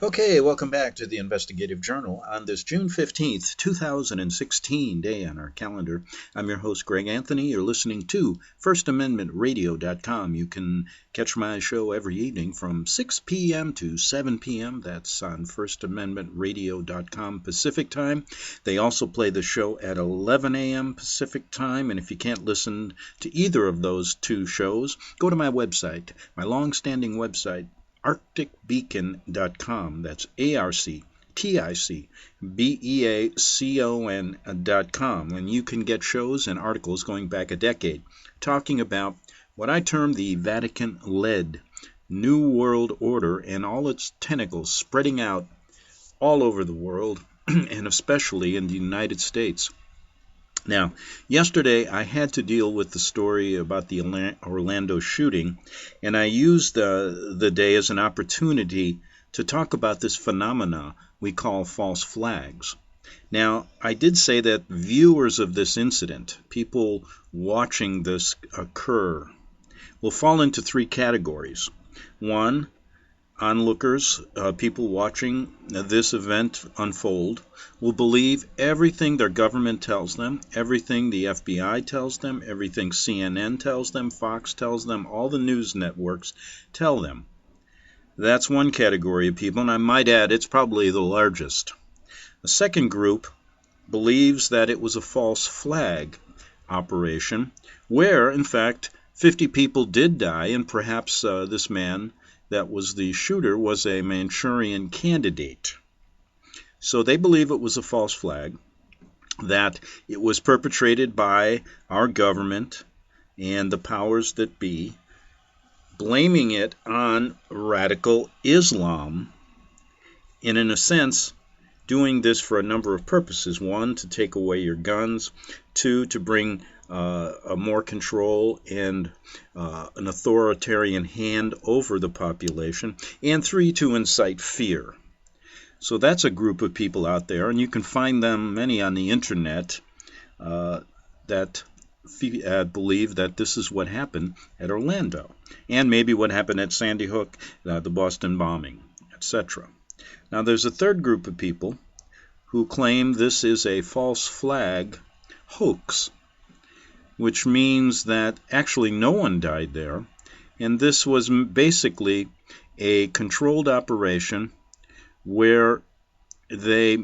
Okay, welcome back to the Investigative Journal on this June 15th, 2016 day on our calendar. I'm your host, Greg Anthony. You're listening to FirstAmendmentRadio.com. You can catch my show every evening from 6 p.m. to 7 p.m. That's on FirstAmendmentRadio.com Pacific Time. They also play the show at 11 a.m. Pacific Time, and if you can't listen to either of those two shows, go to my website, my long-standing website, arcticbeacon.com. That's ARCTICBEACON.com. And you can get shows and articles going back a decade talking about what I term the Vatican-led New World Order and all its tentacles spreading out all over the world and especially in the United States. Now, yesterday I had to deal with the story about the Orlando shooting, and I used the day as an opportunity to talk about this phenomena we call false flags. Now, I did say that viewers of this incident, people watching this occur, will fall into three categories. One, onlookers, people watching this event unfold, will believe everything their government tells them, everything the FBI tells them, everything CNN tells them, Fox tells them, all the news networks tell them. That's one category of people, and I might add it's probably the largest. A second group believes that it was a false flag operation where, in fact, 50 people did die, and perhaps this man that was the shooter was a Manchurian candidate. So they believe it was a false flag, that it was perpetrated by our government and the powers that be, blaming it on radical Islam, and in a sense, doing this for a number of purposes. One, to take away your guns. Two, to bring a more control and an authoritarian hand over the population. And three, to incite fear. So that's a group of people out there, and you can find them, many on the internet, that believe that this is what happened at Orlando, and maybe what happened at Sandy Hook, the Boston bombing, etc. Now there's a third group of people who claim this is a false flag hoax, which means that actually no one died there, and this was basically a controlled operation where they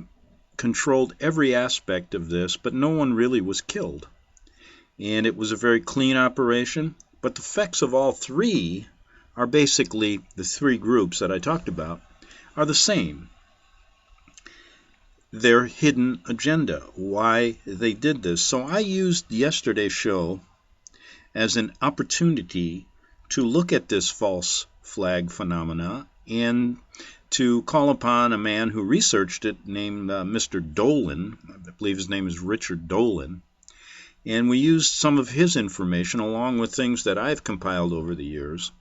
controlled every aspect of this, but no one really was killed. And it was a very clean operation, but the effects of all three are basically, the three groups that I talked about, are the same. Their hidden agenda, why they did this. So I used yesterday's show as an opportunity to look at this false flag phenomena and to call upon a man who researched it named Mr. Dolan. I believe his name is Richard Dolan. And we used some of his information along with things that I've compiled over the years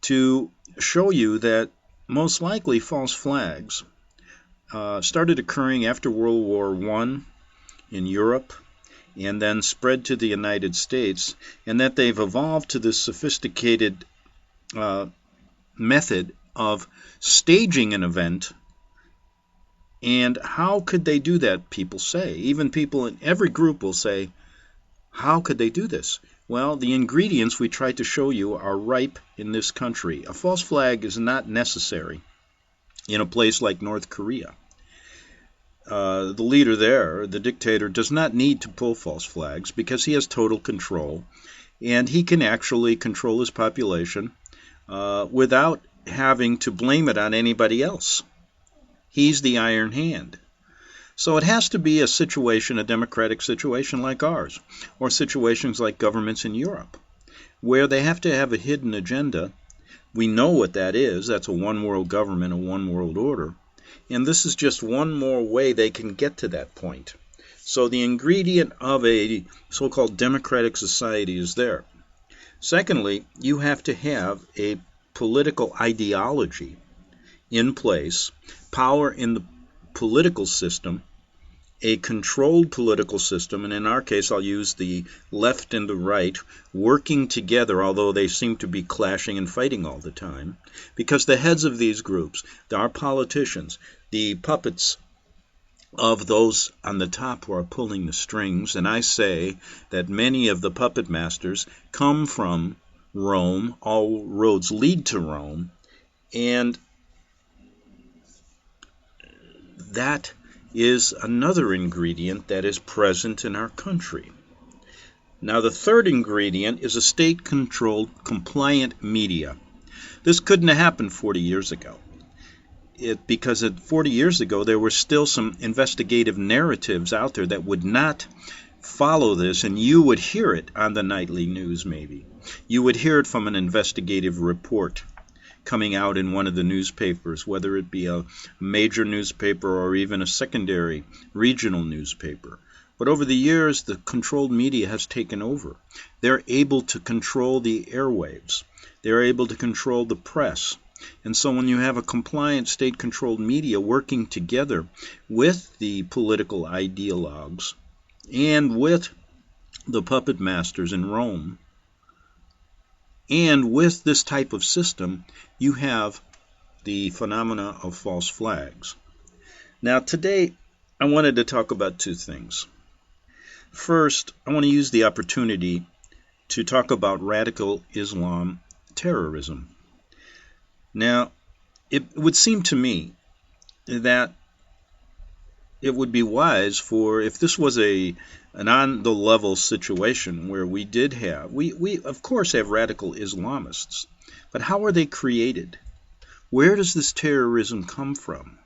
to show you that most likely false flags started occurring after World War I in Europe and then spread to the United States, and that they've evolved to this sophisticated method of staging an event. And how could they do that, people say? Even people in every group will say, how could they do this? Well, the ingredients we tried to show you are ripe in this country. A false flag is not necessary in a place like North Korea. The leader there, the dictator, does not need to pull false flags because he has total control, and he can actually control his population without having to blame it on anybody else. He's the iron hand. So it has to be a situation, a democratic situation like ours, or situations like governments in Europe, where they have to have a hidden agenda. We know what that is. That's a one-world government, a one-world order. And this is just one more way they can get to that point. So the ingredient of a so-called democratic society is there. Secondly, you have to have a political ideology in place, power in the political system, a controlled political system, and in our case I'll use the left and the right, working together, although they seem to be clashing and fighting all the time, because the heads of these groups, our politicians, the puppets of those on the top who are pulling the strings, and I say that many of the puppet masters come from Rome, all roads lead to Rome, and that is another ingredient that is present in our country. Now, the third ingredient is a state-controlled, compliant media. This couldn't have happened 40 years ago. Because 40 years ago, there were still some investigative narratives out there that would not follow this, and you would hear it on the nightly news maybe. You would hear it from an investigative report coming out in one of the newspapers, whether it be a major newspaper or even a secondary regional newspaper. But over the years, the controlled media has taken over. They're able to control the airwaves. They're able to control the press. And so when you have a compliant state-controlled media working together with the political ideologues and with the puppet masters in Rome, and with this type of system, you have the phenomena of false flags. Now today, I wanted to talk about two things. First, I want to use the opportunity to talk about radical Islam terrorism. Now, it would seem to me that it would be wise for, if this was an on-the-level situation where we did have, we of course have radical Islamists, but how are they created? Where does this terrorism come from?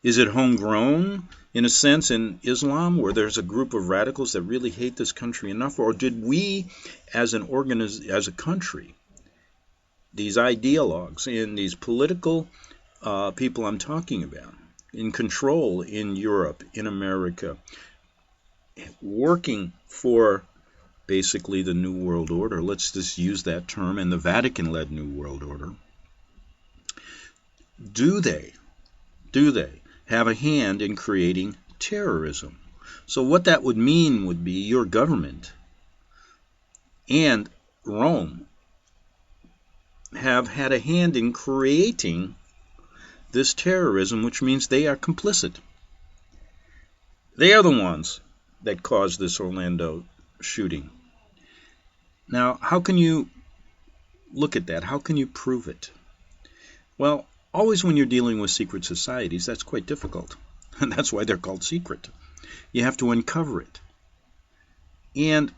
Is it homegrown, in a sense, in Islam, where there's a group of radicals that really hate this country enough, or did we, as a country, these ideologues and these political people I'm talking about, in control in Europe, in America, working for basically the New World Order, let's just use that term, and the Vatican-led New World Order, do they have a hand in creating terrorism? So what that would mean would be your government and Rome have had a hand in creating this terrorism, which means they are complicit. They are the ones that caused this Orlando shooting. Now, how can you look at that? How can you prove it? Well, always when you're dealing with secret societies, that's quite difficult. And that's why they're called secret. You have to uncover it. And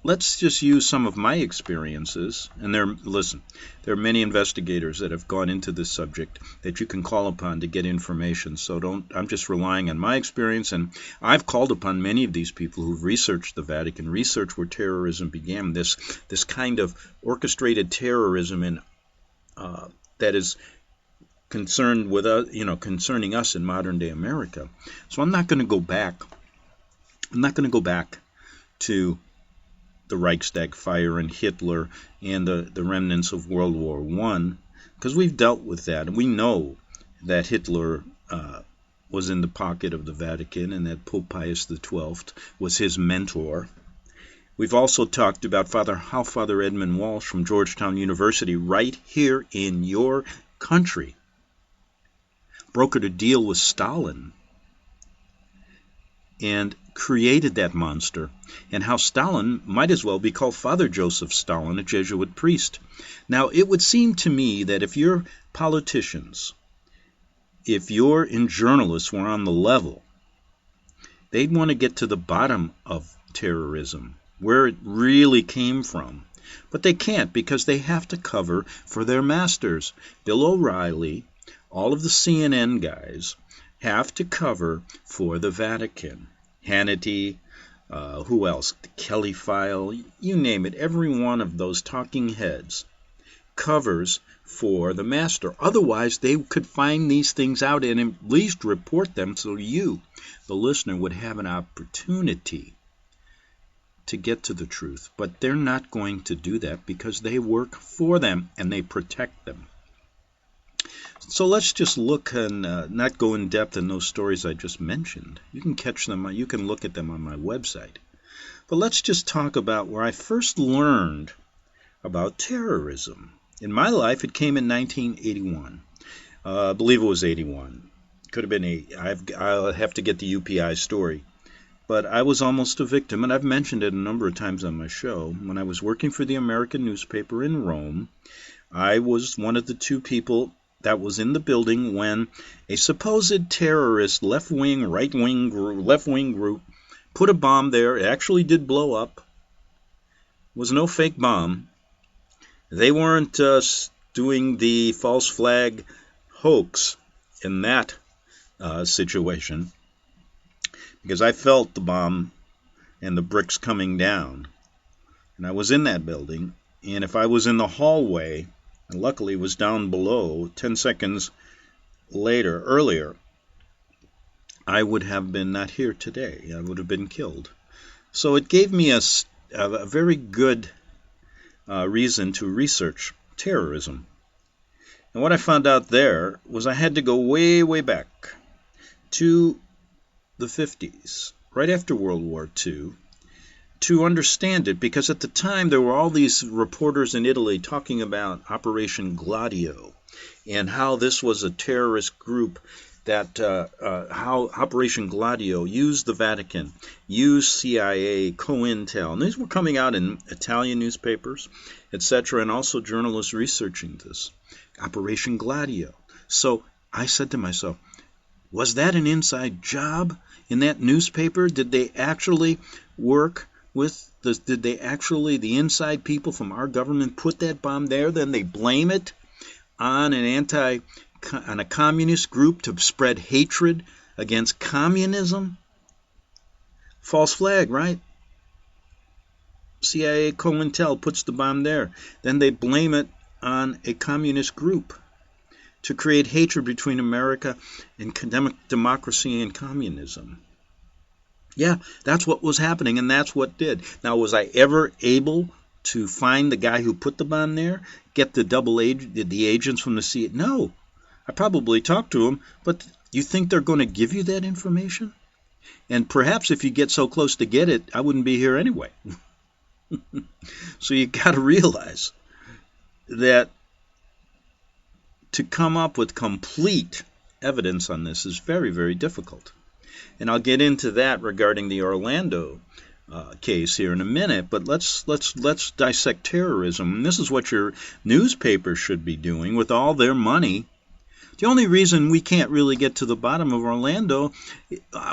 let's just use some of my experiences, and there are many investigators that have gone into this subject that you can call upon to get information. So I'm just relying on my experience, and I've called upon many of these people who've researched the Vatican, researched where terrorism began, this kind of orchestrated terrorism that is concerned with concerning us in modern day America. So I'm not going to go back. I'm not going to go back to the Reichstag fire and Hitler and the remnants of World War I, because we've dealt with that, and we know that Hitler was in the pocket of the Vatican and that Pope Pius XII was his mentor. We've also talked about how Father Edmund Walsh from Georgetown University, right here in your country, brokered a deal with Stalin and created that monster, and how Stalin might as well be called Father Joseph Stalin, a Jesuit priest. Now, it would seem to me that if your politicians, if your journalists were on the level, they'd want to get to the bottom of terrorism, where it really came from. But they can't, because they have to cover for their masters. Bill O'Reilly, all of the CNN guys, have to cover for the Vatican. Hannity, who else? The Kelly File, you name it. Every one of those talking heads covers for the master. Otherwise, they could find these things out and at least report them so you, the listener, would have an opportunity to get to the truth. But they're not going to do that because they work for them and they protect them. So let's just look and not go in depth in those stories I just mentioned. You can catch them, you can look at them on my website. But let's just talk about where I first learned about terrorism. In my life, it came in 1981. I believe it was 81. Could have been 8. I'll have to get the UPI story. But I was almost a victim, and I've mentioned it a number of times on my show. When I was working for the American newspaper in Rome, I was one of the 2 people that was in the building when a supposed terrorist left-wing group put a bomb there. It actually did blow up. It was no fake bomb. They weren't doing the false flag hoax in that situation, because I felt the bomb and the bricks coming down. And I was in that building, and if I was in the hallway, and luckily it was down below, 10 seconds earlier, I would have been not here today. I would have been killed. So it gave me a very good reason to research terrorism. And what I found out there was I had to go way, way back to the 50s, right after World War II, to understand it, because at the time there were all these reporters in Italy talking about Operation Gladio and how this was a terrorist group, that how Operation Gladio used the Vatican, used CIA, COINTEL, and these were coming out in Italian newspapers, etc., and also journalists researching this. Operation Gladio. So I said to myself, was that an inside job in that newspaper? Did they actually work with the inside people from our government put that bomb there? Then they blame it on a communist group to spread hatred against communism? False flag, right? CIA COINTEL puts the bomb there. Then they blame it on a communist group to create hatred between America and democracy and communism. Yeah, that's what was happening, and that's what did. Now, was I ever able to find the guy who put the bomb there? Get the agents from the CIA? No. I probably talked to them, but you think they're going to give you that information? And perhaps if you get so close to get it, I wouldn't be here anyway. So you got to realize that to come up with complete evidence on this is very, very difficult. And I'll get into that regarding the Orlando case here in a minute, but let's dissect terrorism. And this is what your newspaper should be doing with all their money. The only reason we can't really get to the bottom of Orlando,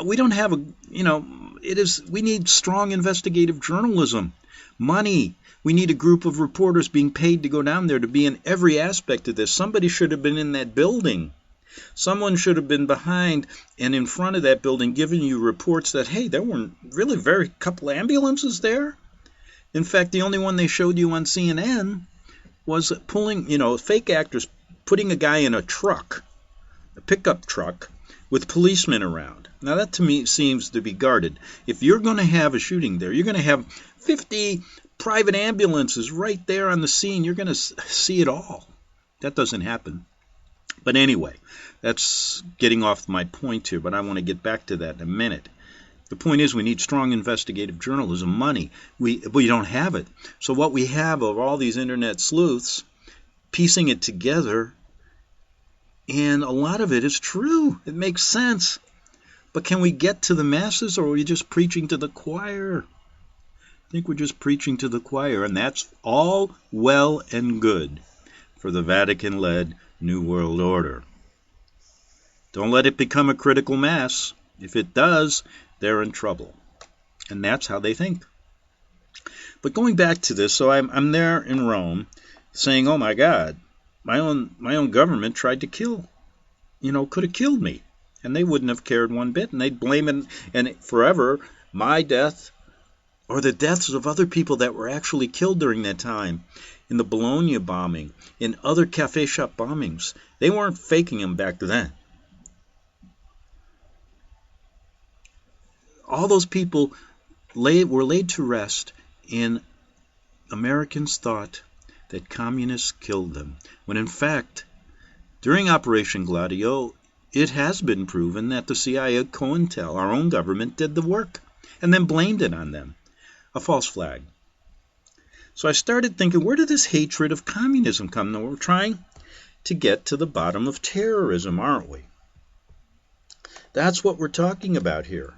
we don't have we need strong investigative journalism, money. We need a group of reporters being paid to go down there to be in every aspect of this. Somebody should have been in that building. Someone should have been behind and in front of that building giving you reports that, hey, there weren't really very couple ambulances there. In fact, the only one they showed you on CNN was pulling, fake actors putting a guy in a truck, a pickup truck, with policemen around. Now, that to me seems to be guarded. If you're going to have a shooting there, you're going to have 50 private ambulances right there on the scene. You're going to see it all. That doesn't happen. But anyway, that's getting off my point here, but I want to get back to that in a minute. The point is we need strong investigative journalism, money. We don't have it. So what we have are all these internet sleuths piecing it together, and a lot of it is true. It makes sense. But can we get to the masses, or are we just preaching to the choir? I think we're just preaching to the choir, and that's all well and good for the Vatican-led New World Order. Don't let it become a critical mass. If it does, they're in trouble. And that's how they think. But going back to this, so I'm there in Rome saying, oh my God, my own government tried to kill, could have killed me. And they wouldn't have cared one bit. And they'd blame it, and forever, my death or the deaths of other people that were actually killed during that time. In the Bologna bombing, in other cafe shop bombings. They weren't faking them back then. All those people were laid to rest, and Americans thought that communists killed them, when in fact During Operation Gladio, it has been proven that the CIA, COINTEL, our own government, did the work and then blamed it on them. A false flag. So I started thinking, where did this hatred of communism come? Now, we're trying to get to the bottom of terrorism, aren't we? That's what we're talking about here.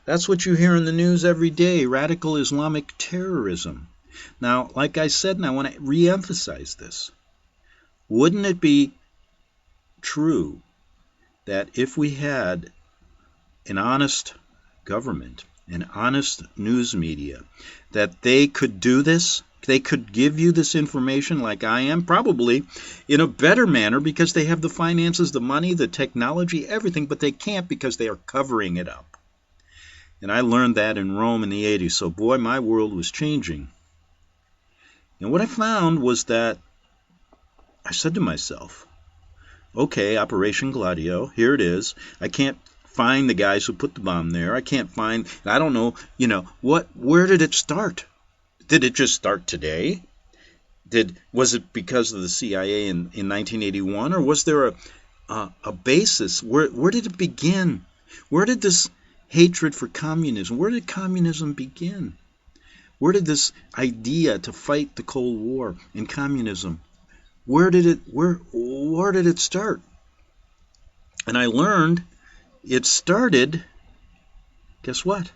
That's what you hear in the news every day, radical Islamic terrorism. Now, like I said, and I want to re-emphasize this, wouldn't it be true that if we had an honest government, an honest news media, that they could do this? They could give you this information like I am, probably in a better manner because they have the finances, the money, the technology, everything, but they can't because they are covering it up. And I learned that in Rome in the 80s, so boy, my world was changing. And what I found was that I said to myself, okay, Operation Gladio, here it is. I can't find the guys who put the bomb there. I can't find, I don't know, where did it start? Did it just start today? Was it because of the CIA in 1981, or was there a basis? Where did it begin? Where did this hatred for communism, where did communism begin? Where did this idea to fight the Cold War and communism, where did it start? And I learned it started, guess what?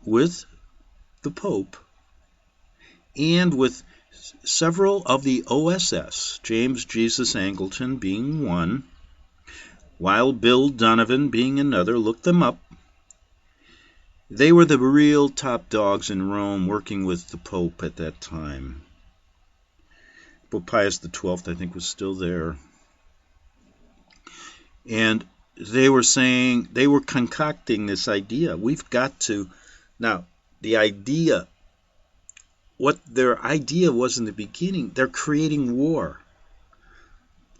With the Pope and with several of the OSS, James Jesus Angleton being one, Wild Bill Donovan being another. Look them up. They were the real top dogs in Rome working with the Pope at that time. Pope Pius XII, I think, was still there. And they were concocting this idea. We've got to, now, the idea, what their idea was in the beginning, they're creating war.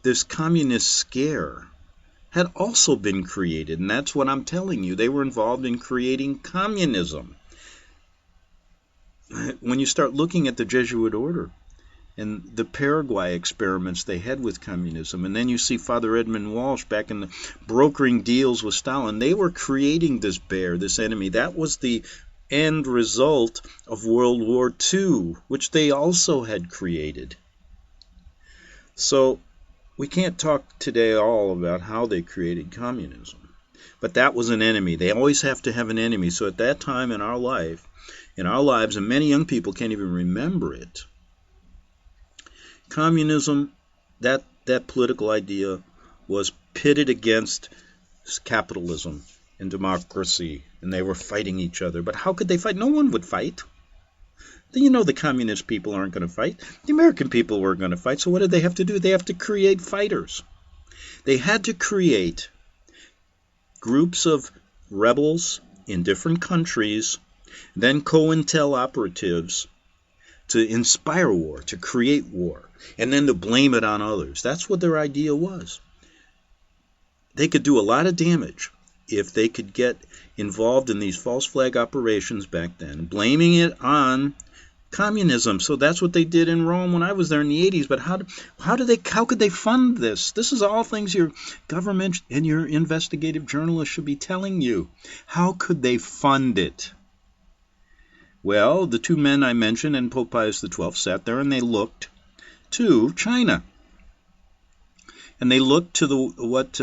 This communist scare had also been created, and that's what I'm telling you. They were involved in creating communism. When you start looking at the Jesuit order and the Paraguay experiments they had with communism, and then you see Father Edmund Walsh back in the brokering deals with Stalin, they were creating this bear, this enemy. That was the end result of World War II, which they also had created. So we can't talk today all about how they created communism, but that was an enemy. They always have to have an enemy. So at that time in our lives, and many young people can't even remember it, communism, that political idea was pitted against capitalism and democracy, and they were fighting each other. But how could they fight? No one would fight. The communist people aren't going to fight. The American people weren't going to fight. So what did they have to do? They have to create fighters. They had to create groups of rebels in different countries, then COINTEL operatives to inspire war, to create war, and then to blame it on others. That's what their idea was. They could do a lot of damage if they could get involved in these false flag operations back then, blaming it on communism. So that's what they did in Rome when I was there in the 80s. But how could they fund this? This is all things your government and your investigative journalists should be telling you. How could they fund it? Well, the two men I mentioned and Pope Pius XII sat there and they looked to China. And they looked to what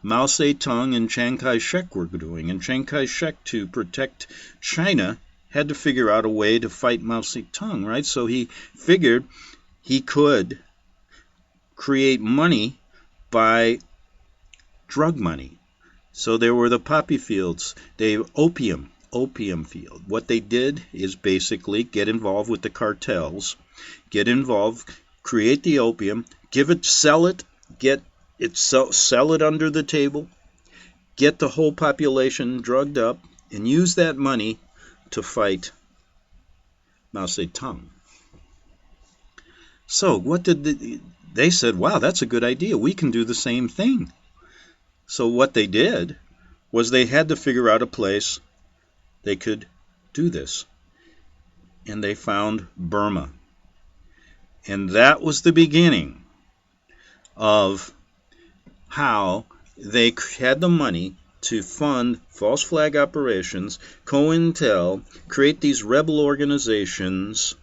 Mao Zedong and Chiang Kai-shek were doing. And Chiang Kai-shek, to protect China, had to figure out a way to fight Mao Zedong, right? So he figured he could create money by drug money. So there were the poppy fields, opium field. What they did is basically get involved with the cartels, create the opium, sell it, sell it under the table, get the whole population drugged up, and use that money to fight Mao Zedong. So what did they said, wow, that's a good idea. We can do the same thing. So what they did was they had to figure out a place they could do this. And they found Burma. And that was the beginning of how they had the money to fund false flag operations, COINTEL, create these rebel organizations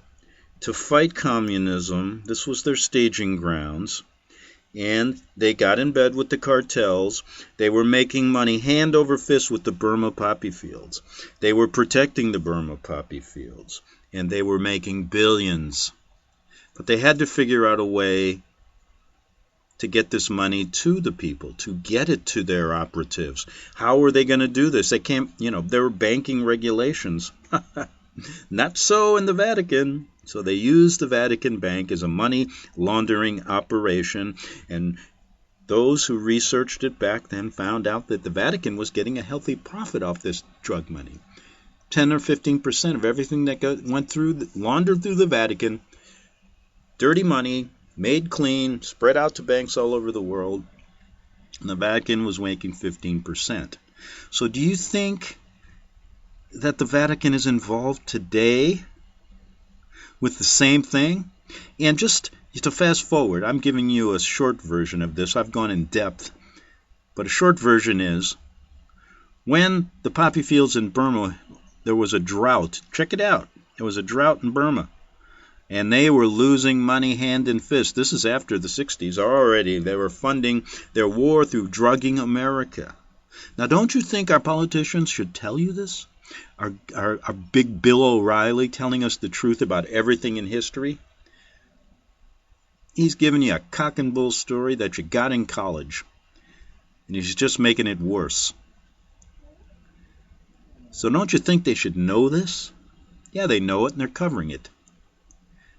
to fight communism. This was their staging grounds. And they got in bed with the cartels. They were making money hand over fist with the Burma poppy fields. They were protecting the Burma poppy fields. And they were making billions. But they had to figure out a way to get this money to the people, to get it to their operatives. How were they going to do this? They can't, there were banking regulations. Not so in the Vatican. So they used the Vatican Bank as a money laundering operation, and those who researched it back then found out that the Vatican was getting a healthy profit off this drug money. 10 or 15% of everything that laundered through the Vatican, dirty money, made clean, spread out to banks all over the world, and the Vatican was making 15%. So do you think that the Vatican is involved today with the same thing? And just to fast forward, I'm giving you a short version of this. I've gone in depth, but a short version is, when the poppy fields in Burma, there was a drought. Check it out. There was a drought in Burma, and they were losing money hand and fist. This is after the 60s already. They were funding their war through drugging America. Now, don't you think our politicians should tell you this? Our big Bill O'Reilly telling us the truth about everything in history? He's giving you a cock and bull story that you got in college, and he's just making it worse. So don't you think they should know this? Yeah, they know it, and they're covering it.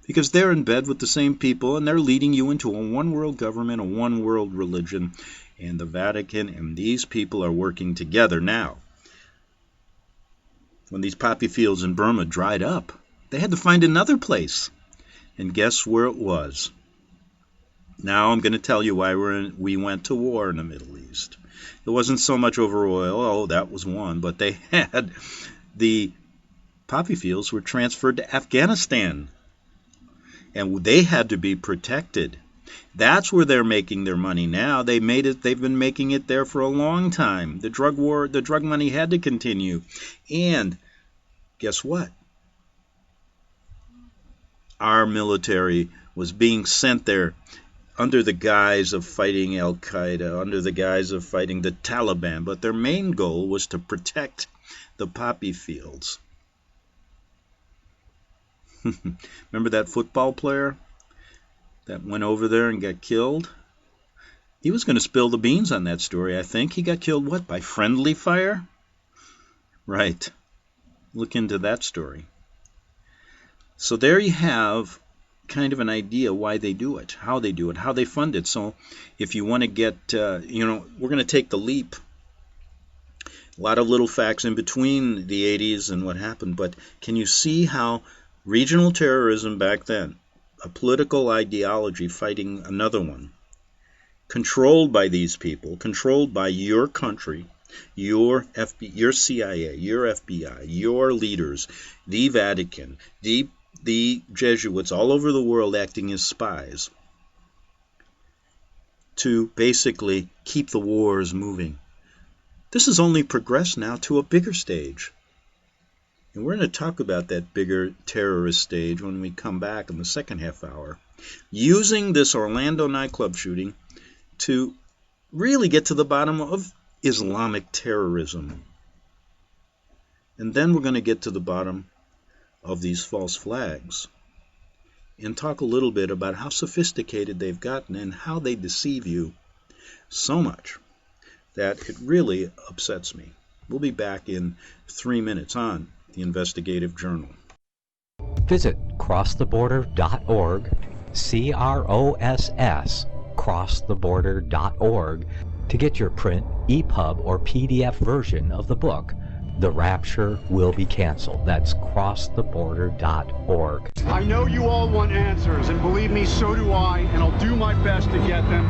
Because they're in bed with the same people, and they're leading you into a one-world government, a one-world religion, and the Vatican and these people are working together now. When these poppy fields in Burma dried up, they had to find another place. And guess where it was? Now I'm going to tell you why we went to war in the Middle East. It wasn't so much over oil, that was one, but they had the poppy fields were transferred to Afghanistan. And they had to be protected. That's where they're making their money now. They've been making it there for a long time. The drug war, the drug money had to continue. And guess what? Our military was being sent there under the guise of fighting Al-Qaeda, under the guise of fighting the Taliban. But their main goal was to protect the poppy fields. Remember that football player that went over there and got killed? He was going to spill the beans on that story, I think. He got killed, what, by friendly fire? Right. Look into that story. So there you have kind of an idea why they do it, how they do it, how they fund it. So if you want to get, we're going to take the leap. A lot of little facts in between the 80s and what happened, but can you see how regional terrorism back then, a political ideology fighting another one, controlled by these people, controlled by your country, your CIA, your FBI, your leaders, the Vatican, the Jesuits all over the world acting as spies to basically keep the wars moving. This has only progressed now to a bigger stage. And we're going to talk about that bigger terrorist stage when we come back in the second half hour, using this Orlando nightclub shooting to really get to the bottom of Islamic terrorism. And then we're going to get to the bottom of these false flags and talk a little bit about how sophisticated they've gotten and how they deceive you so much that it really upsets me. We'll be back in 3 minutes on the Investigative Journal. Visit crosstheborder.org, CROSS, crosstheborder.org, to get your print, EPUB, or PDF version of the book, The Rapture Will Be Canceled. That's crosstheborder.org. I know you all want answers, and believe me, so do I, and I'll do my best to get them.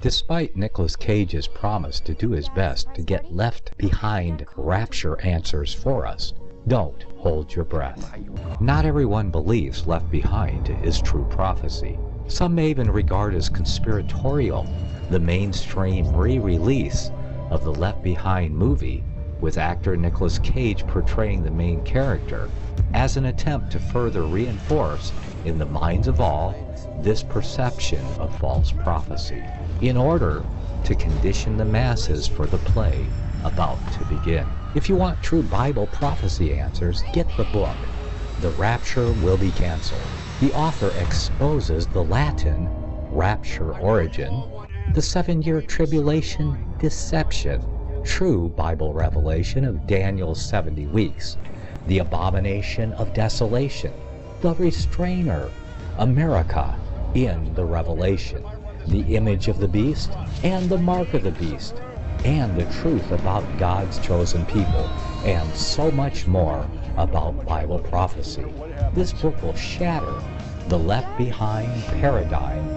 Despite Nicolas Cage's promise to do his best to get left behind rapture answers for us, don't hold your breath. Not everyone believes Left Behind is true prophecy. Some may even regard as conspiratorial the mainstream re-release of the Left Behind movie with actor Nicolas Cage portraying the main character as an attempt to further reinforce in the minds of all this perception of false prophecy in order to condition the masses for the play about to begin. If you want true Bible prophecy answers, get the book, The Rapture Will Be Canceled. The author exposes the Latin rapture origin, the 7-year tribulation deception, true Bible revelation of Daniel's 70 weeks, the abomination of desolation, the restrainer, America in the Revelation, the image of the beast and the mark of the beast, and the truth about God's chosen people, and so much more about Bible prophecy. This book will shatter the left behind paradigm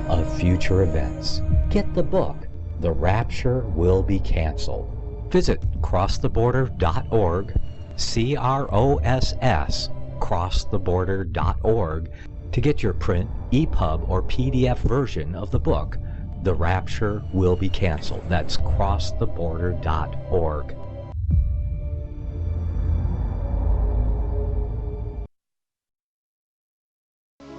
of future events. Get the book, The Rapture Will Be Canceled. Visit crosstheborder.org, CROSS, crosstheborder.org, to get your print, EPUB, or PDF version of the book, The Rapture Will Be Canceled. That's crosstheborder.org.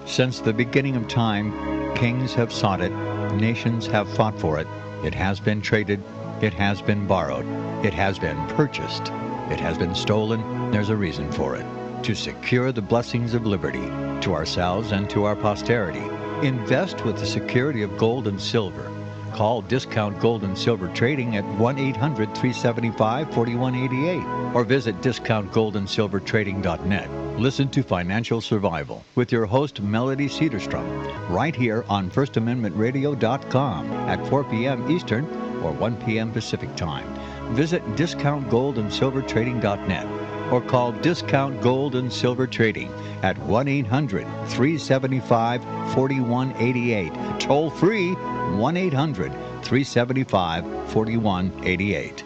Since the beginning of time, kings have sought it, nations have fought for it. It has been traded, it has been borrowed, it has been purchased, it has been stolen. There's a reason for it. To secure the blessings of liberty to ourselves and to our posterity. Invest with the security of gold and silver. Call Discount Gold and Silver Trading at 1-800-375-4188 or visit discountgoldandsilvertrading.net. Listen to Financial Survival with your host Melody Cedarstrom right here on FirstAmendmentRadio.com at 4 p.m. Eastern or 1 p.m. Pacific Time. Visit discountgoldandsilvertrading.net or call Discount Gold and Silver Trading at 1-800-375-4188. Toll free 1-800-375-4188.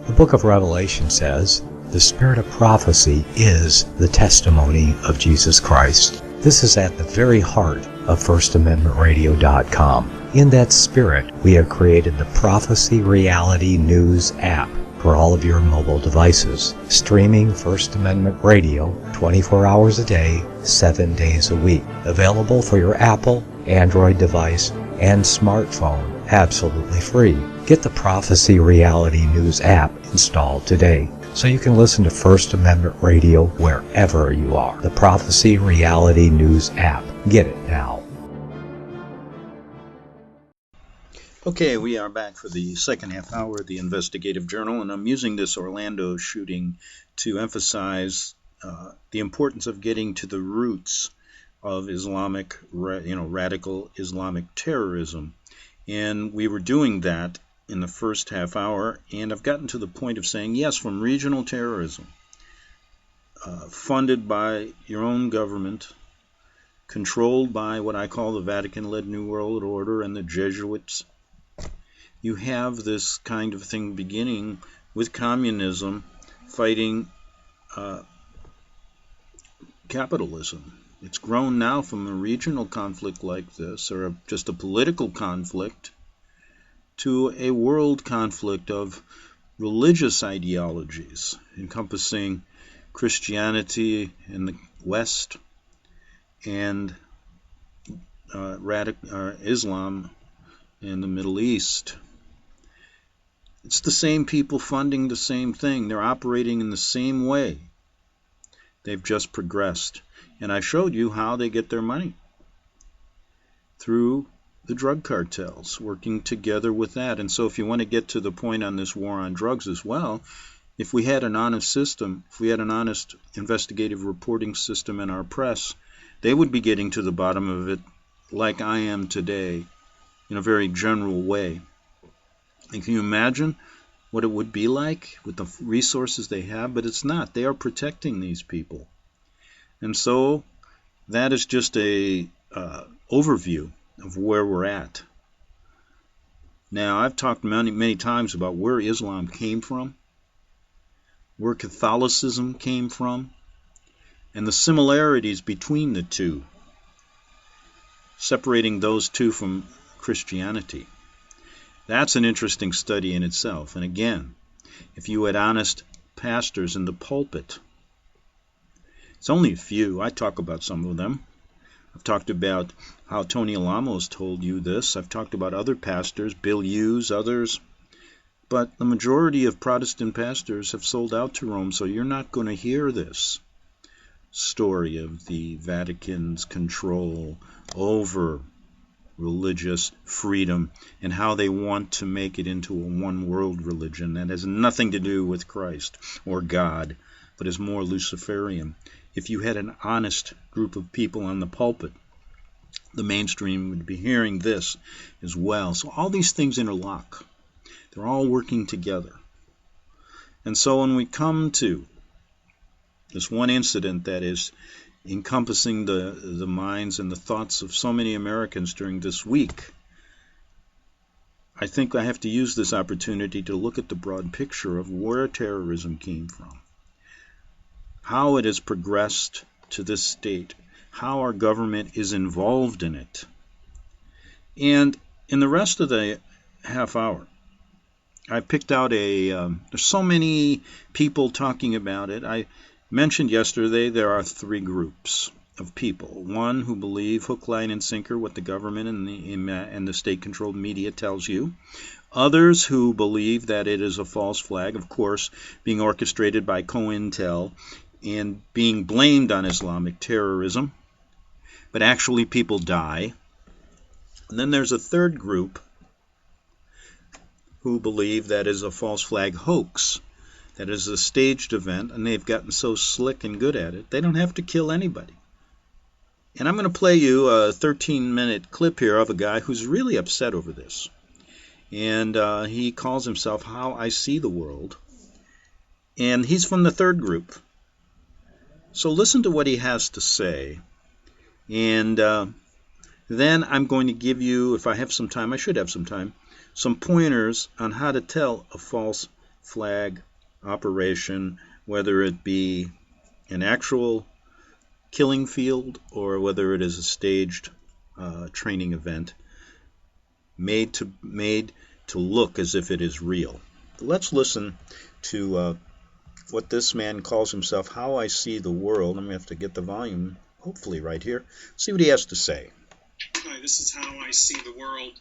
The book of Revelation says, the spirit of prophecy is the testimony of Jesus Christ. This is at the very heart of FirstAmendmentRadio.com. In that spirit, we have created the Prophecy Reality News app for all of your mobile devices, streaming First Amendment Radio 24 hours a day, 7 days a week. Available for your Apple, Android device, and smartphone, absolutely free. Get the Prophecy Reality News app installed today, so you can listen to First Amendment Radio wherever you are. The Prophecy Reality News app. Get it now. Okay, we are back for the second half hour of the Investigative Journal, and I'm using this Orlando shooting to emphasize the importance of getting to the roots of Islamic, radical Islamic terrorism. And we were doing that in the first half hour, and I've gotten to the point of saying, yes, from regional terrorism, funded by your own government, controlled by what I call the Vatican-led New World Order and the Jesuits. You have this kind of thing beginning with communism fighting capitalism. It's grown now from a regional conflict like this, or just a political conflict, to a world conflict of religious ideologies encompassing Christianity in the West and Islam in the Middle East. It's the same people funding the same thing. They're operating in the same way. They've just progressed. And I showed you how they get their money. Through the drug cartels, working together with that. And so if you want to get to the point on this war on drugs as well, if we had an honest system, if we had an honest investigative reporting system in our press, they would be getting to the bottom of it like I am today, in a very general way. And can you imagine what it would be like with the resources they have? But it's not. They are protecting these people. And so that is just a overview of where we're at. Now, I've talked many times about where Islam came from, where Catholicism came from, and the similarities between the two, separating those two from Christianity. That's an interesting study in itself. And again, if you had honest pastors in the pulpit, it's only a few. I talk about some of them. I've talked about how Tony Alamos told you this. I've talked about other pastors, Bill Hughes, others. But the majority of Protestant pastors have sold out to Rome, so you're not going to hear this story of the Vatican's control over religious freedom and how they want to make it into a one-world religion that has nothing to do with Christ or God, but is more Luciferian. If you had an honest group of people on the pulpit, the mainstream would be hearing this as well. So all these things interlock. They're all working together. And so when we come to this one incident that is encompassing the minds and the thoughts of so many Americans during this week, I think I have to use this opportunity to look at the broad picture of where terrorism came from, how it has progressed to this state, how our government is involved in it. And in the rest of the half hour, I picked out there's so many people talking about it. I mentioned yesterday there are three groups of people. One who believe hook, line, and sinker what the government and the state-controlled media tells you. Others who believe that it is a false flag, of course, being orchestrated by COINTEL and being blamed on Islamic terrorism. But actually people die. And then there's a third group who believe that is a false flag hoax, that is a staged event, and they've gotten so slick and good at it, they don't have to kill anybody. And I'm going to play you a 13-minute clip here of a guy who's really upset over this. And he calls himself How I See the World. And he's from the third group. So listen to what he has to say. And then I'm going to give you, if I have some time, I should have some time, some pointers on how to tell a false flag operation, whether it be an actual killing field or whether it is a staged training event made to look as if it is real. But let's listen to what this man calls himself, How I See the World. I'm going to have to get the volume hopefully right here. See what he has to say. Hi, this is How I See the World.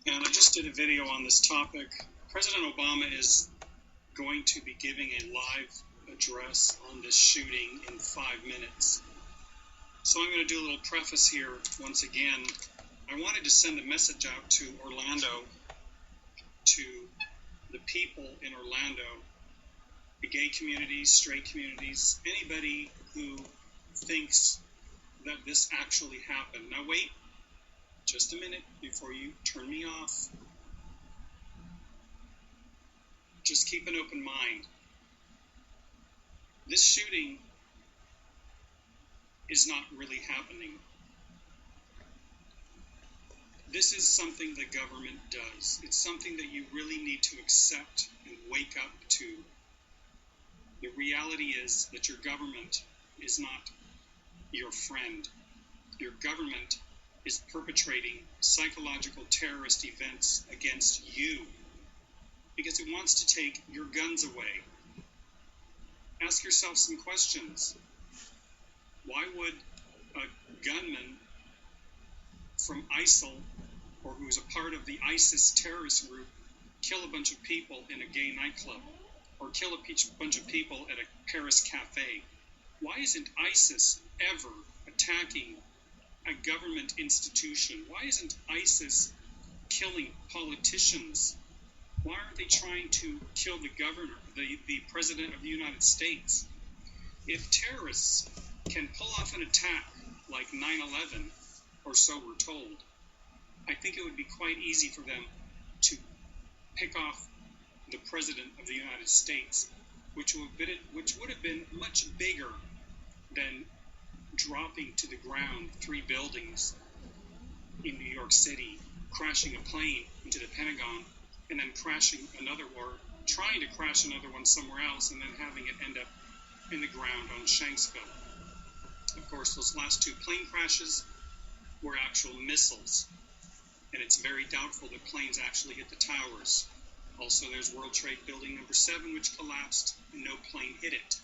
And I just did a video on this topic. President Obama is going to be giving a live address on this shooting in 5 minutes. So I'm going to do a little preface here once again. I wanted to send a message out to Orlando, to the people in Orlando, the gay communities, straight communities, anybody who thinks that this actually happened. Now wait just a minute before you turn me off. Just keep an open mind. This shooting is not really happening. This is something the government does. It's something that you really need to accept and wake up to. The reality is that your government is not your friend. Your government is perpetrating psychological terrorist events against you because it wants to take your guns away. Ask yourself some questions. Why would a gunman from ISIL, or who's a part of the ISIS terrorist group, kill a bunch of people in a gay nightclub, or kill a bunch of people at a Paris cafe? Why isn't ISIS ever attacking a government institution? Why isn't ISIS killing politicians? Why aren't they trying to kill the governor, the president of the United States? If terrorists can pull off an attack like 9/11, or so we're told, I think it would be quite easy for them to pick off the president of the United States, which would have been much bigger than dropping to the ground 3 buildings in New York City, crashing a plane into the Pentagon, and then crashing another, or trying to crash another one somewhere else, and then having it end up in the ground on Shanksville. Of course, those last 2 plane crashes were actual missiles, and it's very doubtful that planes actually hit the towers. Also, there's World Trade Building number 7, which collapsed, and no plane hit it.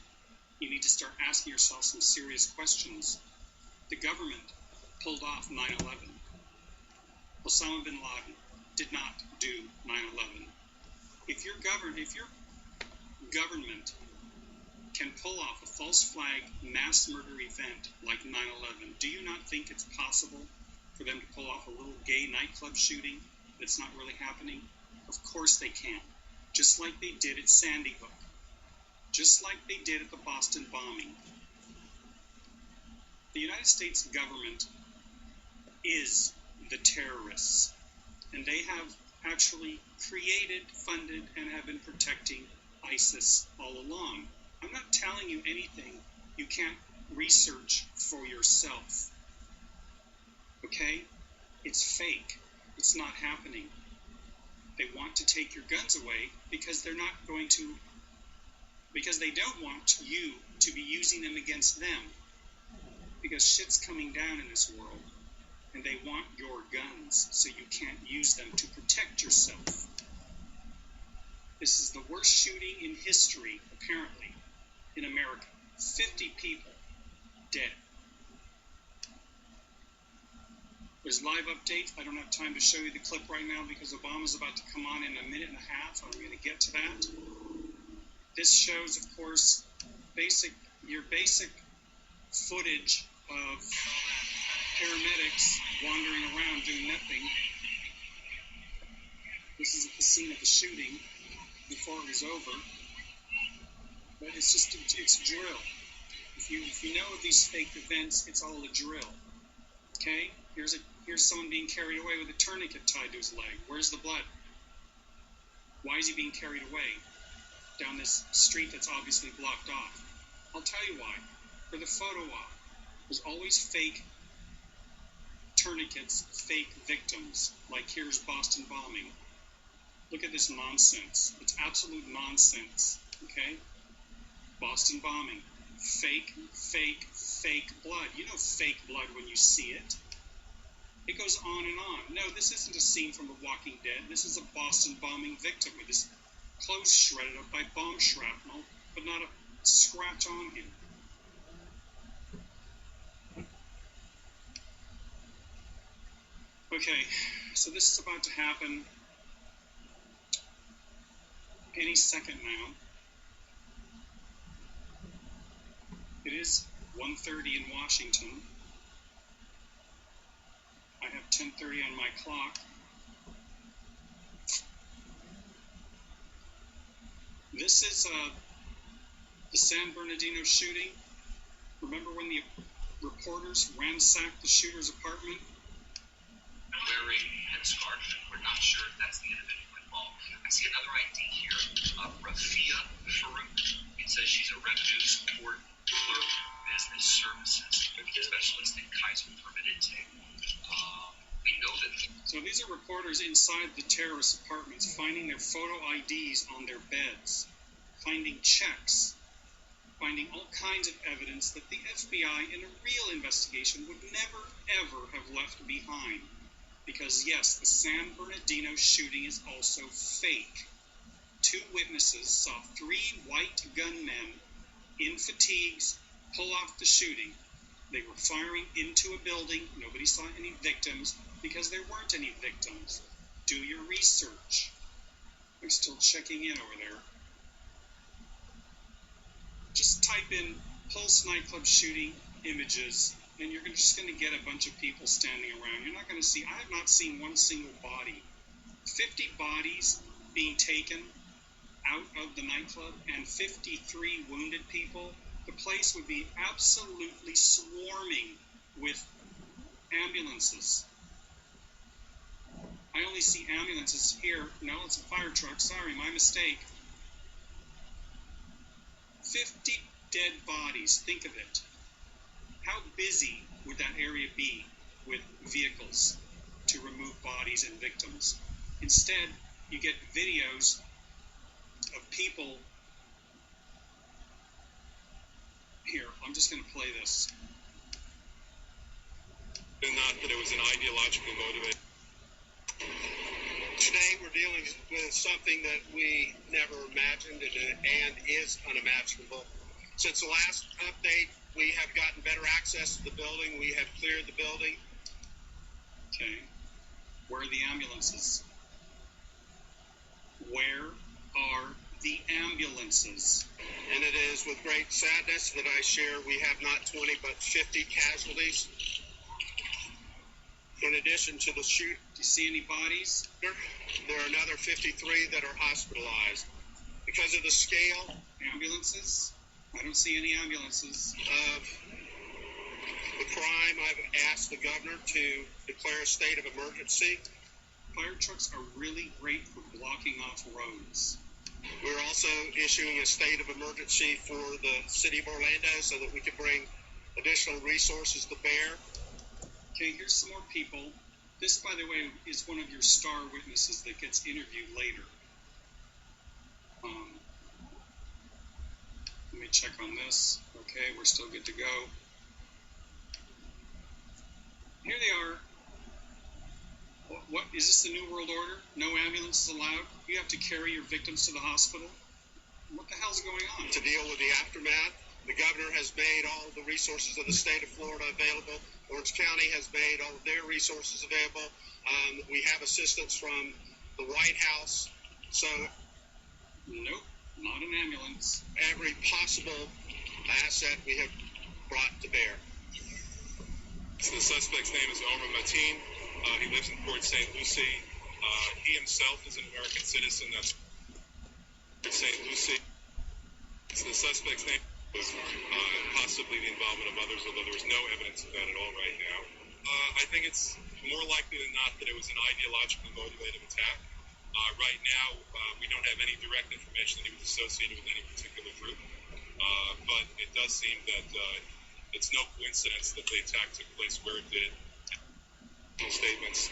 You need to start asking yourself some serious questions. The government pulled off 9/11. Osama bin Laden did not do 9/11. If your government can pull off a false flag mass murder event like 9/11, do you not think it's possible for them to pull off a little gay nightclub shooting that's not really happening? Of course they can. Just like they did at Sandy Hook. Just like they did at the Boston bombing. The United States government is the terrorists, and they have actually created, funded, and have been protecting ISIS all along. I'm not telling you anything you can't research for yourself. Okay? It's fake. It's not happening. They want to take your guns away because they don't want you to be using them against them. Because shit's coming down in this world, and they want your guns so you can't use them to protect yourself. This is the worst shooting in history, apparently, in America. 50 people dead. There's live updates. I don't have time to show you the clip right now because Obama's about to come on in a minute and a half. I'm going to get to that. This shows, of course, your basic footage of paramedics wandering around doing nothing. This is at the scene of the shooting before it was over. But it's a drill. If you know of these fake events, it's all a drill. Okay? Here's someone being carried away with a tourniquet tied to his leg. Where's the blood? Why is he being carried away down this street that's obviously blocked off? I'll tell you why. For the photo op, there's always fake tourniquets, fake victims. Like here's Boston bombing. Look at this nonsense. It's absolute nonsense. Okay? Boston bombing. Fake blood. You know fake blood when you see it. It goes on and on. No, this isn't a scene from The Walking Dead. This is a Boston bombing victim with his clothes shredded up by bomb shrapnel, but not a scratch on him. Okay, so this is about to happen any second now. It is 1:30 in Washington. I have 10:30 on my clock. This is the San Bernardino shooting. Remember when the reporters ransacked the shooter's apartment? Wearing headscarf. We're not sure if that's the individual involved. I see another ID here, Rafia Farouk. It says she's a revenue support clerk, business services specialist in Kaiser Permanente. We know that. So these are reporters inside the terrorist apartments finding their photo IDs on their beds, finding checks, finding all kinds of evidence that the FBI in a real investigation would never, ever have left behind. Because yes, the San Bernardino shooting is also fake. 2 witnesses saw 3 white gunmen in fatigues pull off the shooting. They were firing into a building. Nobody saw any victims because there weren't any victims. Do your research. I'm still checking in over there. Just type in Pulse nightclub shooting images, and you're just going to get a bunch of people standing around. You're not going to see, I have not seen one single body. 50 bodies being taken out of the nightclub and 53 wounded people. The place would be absolutely swarming with ambulances. I only see ambulances here. No, it's a fire truck. Sorry, my mistake. 50 dead bodies. Think of it. How busy would that area be with vehicles to remove bodies and victims? Instead, you get videos of people. Here, I'm just going to play this. Not that it was an ideologically motivated. Today we're dealing with something that we never imagined and is unimaginable. Since the last update, we have gotten better access to the building. We have cleared the building. Okay. Where are the ambulances? Where are the ambulances? And it is with great sadness that I share we have not 20 but 50 casualties. In addition to the shoot, do you see any bodies? There are another 53 that are hospitalized. Because of the scale, ambulances? I don't see any ambulances. Of the crime, I've asked the governor to declare a state of emergency. Fire trucks are really great for blocking off roads. We're also issuing a state of emergency for the city of Orlando so that we can bring additional resources to bear. Okay, here's some more people. This, by the way, is one of your star witnesses that gets interviewed later. Let me check on this. Okay, we're still good to go. Here they are. What is this, the New World Order? No ambulances allowed? You have to carry your victims to the hospital? What the hell's going on? To deal with the aftermath, the governor has made all the resources of the state of Florida available. Orange County has made all of their resources available. We have assistance from the White House. So, nope, not an ambulance. Every possible asset we have brought to bear. So the suspect's name is Omar Mateen. He lives in Port St. Lucie. He himself is an American citizen. That's Port St. Lucie. So the suspect's name was possibly the involvement of others, although there was no evidence of that at all right now. I think it's more likely than not that it was an ideologically motivated attack. Right now, we don't have any direct information that he was associated with any particular group, but it does seem that it's no coincidence that the attack took place where it did. Statements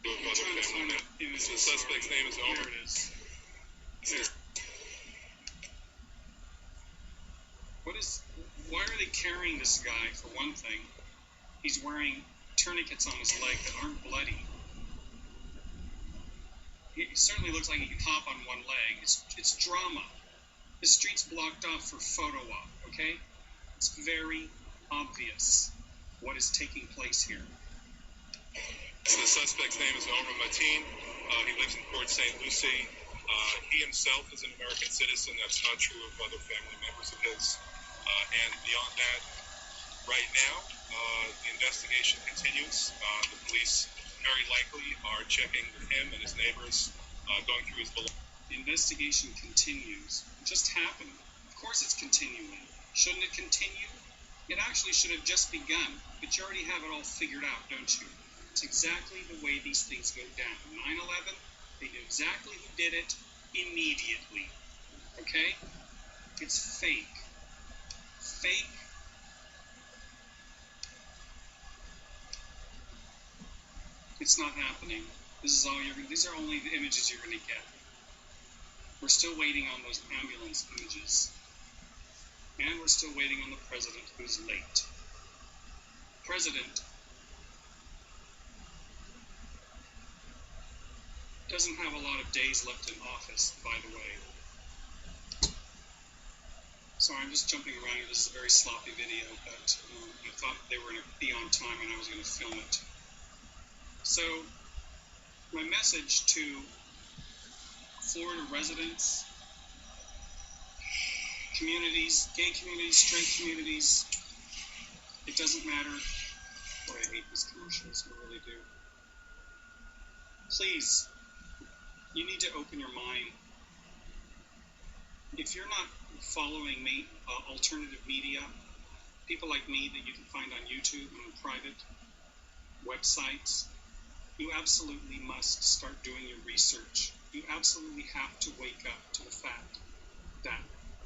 of other family members. The suspect's name is Omar. Here it is. Why are they carrying this guy, for one thing? He's wearing tourniquets on his leg that aren't bloody. He certainly looks like he can hop on one leg. It's drama. The street's blocked off for photo op, okay? It's very obvious what is taking place here. So the suspect's name is Omar Mateen. He lives in Port St. Lucie. He himself is an American citizen. That's not true of other family members of his. And beyond that, right now, the investigation continues. The police very likely are checking with him and his neighbors, going through his belongings. The investigation continues. It just happened. Of course it's continuing. Shouldn't it continue? It actually should have just begun, but you already have it all figured out, don't you? It's exactly the way these things go down. 9/11, they knew exactly who did it immediately. Okay? It's fake. Fake. It's not happening. These are only the images you're going to get. We're still waiting on those ambulance images. And we're still waiting on the president, who's late. President doesn't have a lot of days left in office, by the way. Sorry, I'm just jumping around here. This is a very sloppy video, but I thought they were going to be on time and I was going to film it. So, my message to Florida residents, communities, gay communities, straight communities, it doesn't matter. Boy, I hate these commercials, I really do. Please, you need to open your mind. If you're not following alternative media, people like me that you can find on YouTube and on private websites, you absolutely must start doing your research. You absolutely have to wake up to the fact that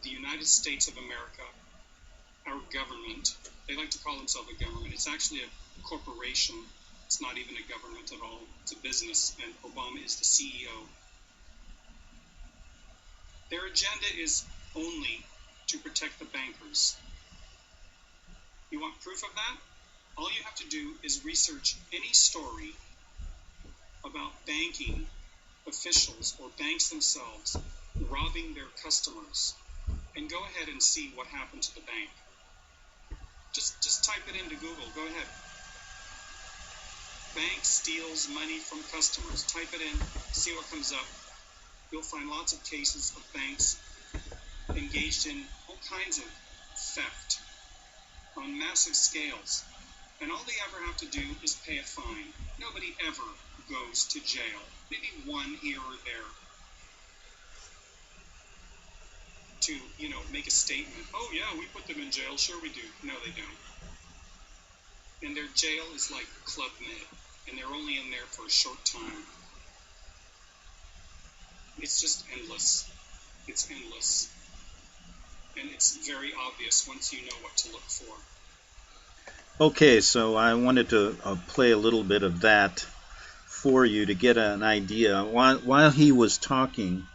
the United States of America, our government, they like to call themselves a government. It's actually a corporation. It's not even a government at all. It's a business, and Obama is the CEO. Their agenda is only to protect the bankers. You want proof of that? All you have to do is research any story about banking officials or banks themselves robbing their customers, and go ahead and see what happened to the bank. Just type it into Google. Go ahead. Bank steals money from customers. Type it in, see what comes up. You'll find lots of cases of banks engaged in all kinds of theft on massive scales. And all they ever have to do is pay a fine. Nobody ever goes to jail. Maybe one here or there to, make a statement. Oh yeah, we put them in jail. Sure we do. No, they don't. And their jail is like Club Med, and they're only in there for a short time. It's just endless. It's endless. And it's very obvious once you know what to look for. Okay, so I wanted to play a little bit of that for you to get an idea. While he was talking,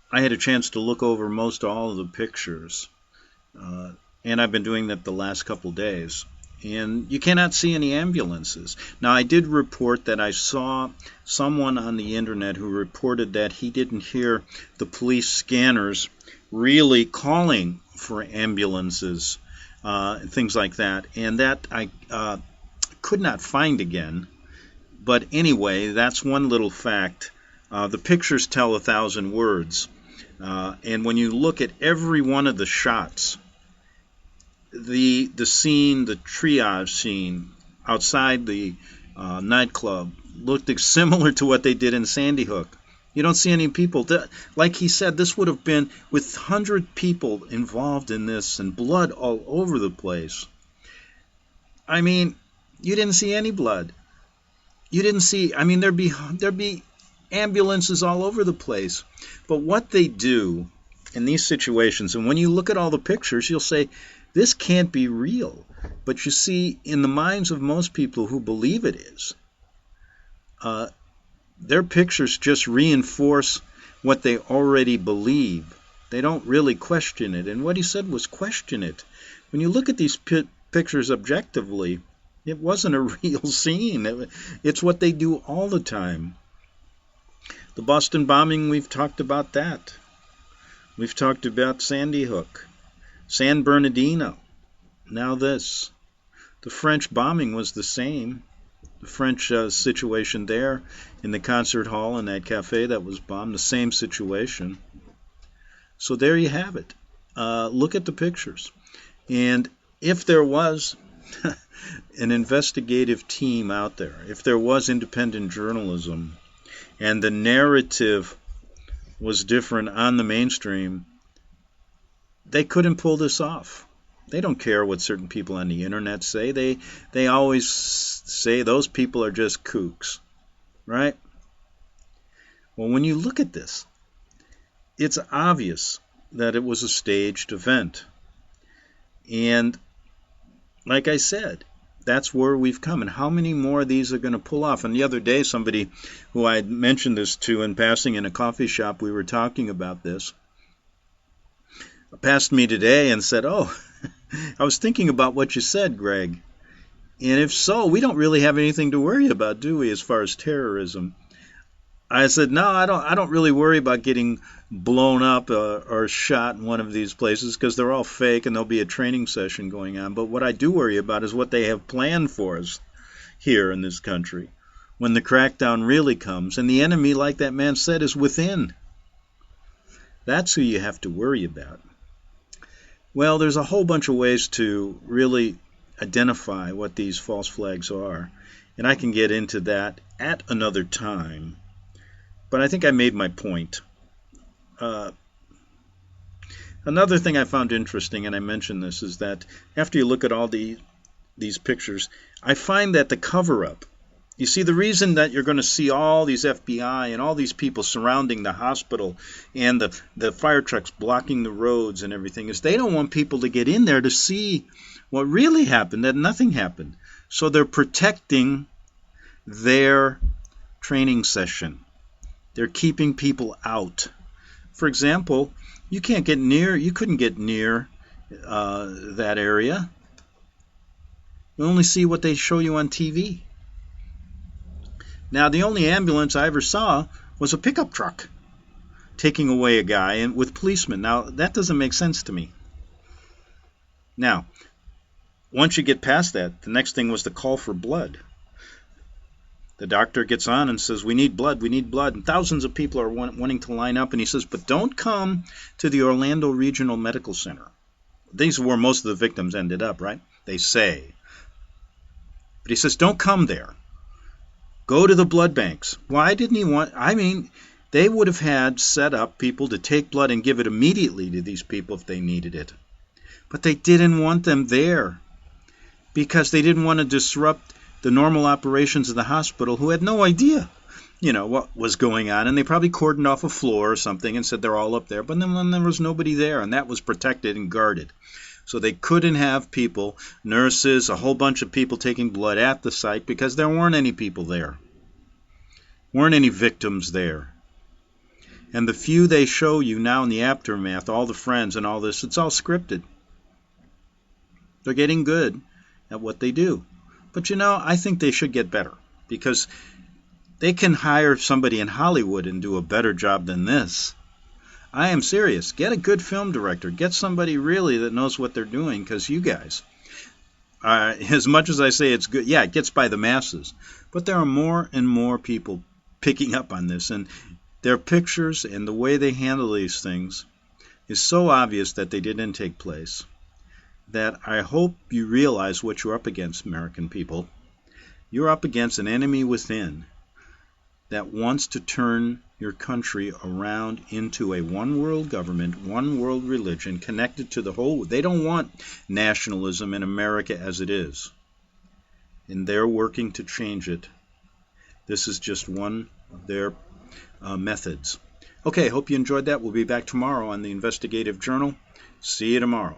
I had a chance to look over most all of the pictures, and I've been doing that the last couple days. And you cannot see any ambulances. Now, I did report that I saw someone on the internet who reported that he didn't hear the police scanners really calling for ambulances, things like that. And that I could not find again. But anyway, that's one little fact. The pictures tell 1,000 words. And when you look at every one of the shots, the scene, the triage scene outside the nightclub looked similar to what they did in Sandy Hook. You don't see any people. Like he said, this would have been with 100 people involved in this and blood all over the place. I mean, you didn't see any blood. You didn't see, I mean, there'd be ambulances all over the place. But what they do in these situations, and when you look at all the pictures, you'll say, this can't be real. But you see, in the minds of most people who believe it is, their pictures just reinforce what they already believe. They don't really question it. And what he said was question it. When you look at these pictures objectively, it wasn't a real scene. It's what they do all the time. The Boston bombing, we've talked about that. We've talked about Sandy Hook, San Bernardino. Now this. The French bombing was the same. The French situation there in the concert hall in that cafe that was bombed, the same situation. So there you have it. Look at the pictures. And if there was an investigative team out there, if there was independent journalism, and the narrative was different on the mainstream, they couldn't pull this off. They don't care what certain people on the internet say. They always say those people are just kooks, right? Well, when you look at this, it's obvious that it was a staged event. And like I said, that's where we've come. And how many more of these are going to pull off? And the other day, somebody who I had mentioned this to in passing in a coffee shop, we were talking about this, passed me today and said, oh, I was thinking about what you said, Greg. And if so, we don't really have anything to worry about, do we, as far as terrorism? I said, no, I don't really worry about getting blown up or shot in one of these places because they're all fake and there'll be a training session going on. But what I do worry about is what they have planned for us here in this country when the crackdown really comes. And the enemy, like that man said, is within. That's who you have to worry about. Well, there's a whole bunch of ways to really identify what these false flags are. And I can get into that at another time. But I think I made my point. Another thing I found interesting, and I mentioned this, is that after you look at all these pictures, I find that the cover-up, you see, the reason that you're going to see all these FBI and all these people surrounding the hospital and the fire trucks blocking the roads and everything is they don't want people to get in there to see what really happened, that nothing happened. So they're protecting their training session. They're keeping people out. For example, you couldn't get near that area. We only see what they show you on TV. Now, the only ambulance I ever saw was a pickup truck taking away a guy and with policemen. Now, that doesn't make sense to me. Now, once you get past that, the next thing was the call for blood. The doctor gets on and says, we need blood, and thousands of people are wanting to line up, and he says, but don't come to the Orlando Regional Medical Center. These are where most of the victims ended up, right? They say. But he says, don't come there. Go to the blood banks. Why didn't he want, they would have had set up people to take blood and give it immediately to these people if they needed it. But they didn't want them there because they didn't want to disrupt the normal operations of the hospital, who had no idea, what was going on. And they probably cordoned off a floor or something and said they're all up there. But then there was nobody there, and that was protected and guarded. So they couldn't have people, nurses, a whole bunch of people taking blood at the site because there weren't any people there. Weren't any victims there. And the few they show you now in the aftermath, all the friends and all this, it's all scripted. They're getting good at what they do. But I think they should get better, because they can hire somebody in Hollywood and do a better job than this. I am serious. Get a good film director. Get somebody really that knows what they're doing, because you guys, as much as I say it's good, yeah, it gets by the masses. But there are more and more people picking up on this, and their pictures and the way they handle these things is so obvious that they didn't take place, that I hope you realize what you're up against, American people. You're up against an enemy within that wants to turn your country around into a one-world government, one-world religion connected to the whole. They don't want nationalism in America as it is, and they're working to change it. This is just one of their methods. Okay, hope you enjoyed that. We'll be back tomorrow on the Investigative Journal. See you tomorrow.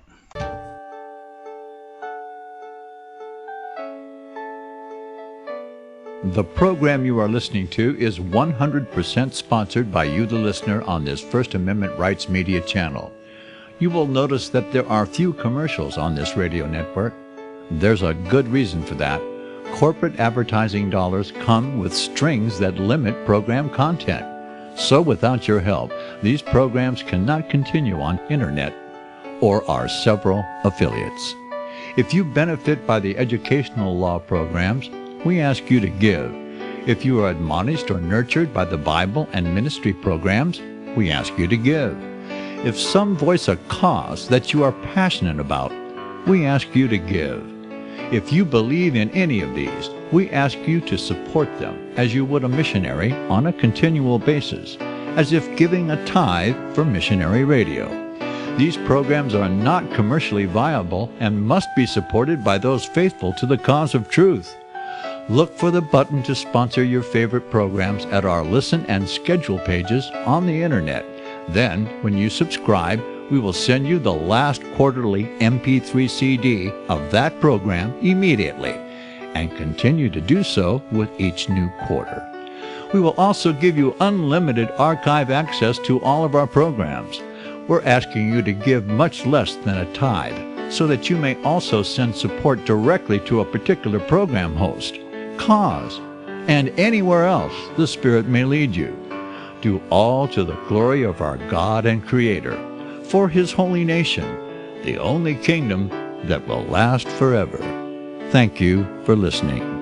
The program you are listening to is 100% sponsored by you, the listener, on this First Amendment Rights Media channel. You will notice that there are few commercials on this radio network. There's a good reason for that. Corporate advertising dollars come with strings that limit program content. So without your help, these programs cannot continue on internet or our several affiliates. If you benefit by the educational law programs, we ask you to give. If you are admonished or nurtured by the Bible and ministry programs, we ask you to give. If some voice a cause that you are passionate about, we ask you to give. If you believe in any of these, we ask you to support them as you would a missionary on a continual basis, as if giving a tithe for missionary radio. These programs are not commercially viable and must be supported by those faithful to the cause of truth. Look for the button to sponsor your favorite programs at our listen and schedule pages on the internet. Then, when you subscribe, we will send you the last quarterly MP3 CD of that program immediately, and continue to do so with each new quarter. We will also give you unlimited archive access to all of our programs. We're asking you to give much less than a tithe, so that you may also send support directly to a particular program host, cause, and anywhere else the Spirit may lead you. Do all to the glory of our God and Creator, for His holy nation, the only kingdom that will last forever. Thank you for listening.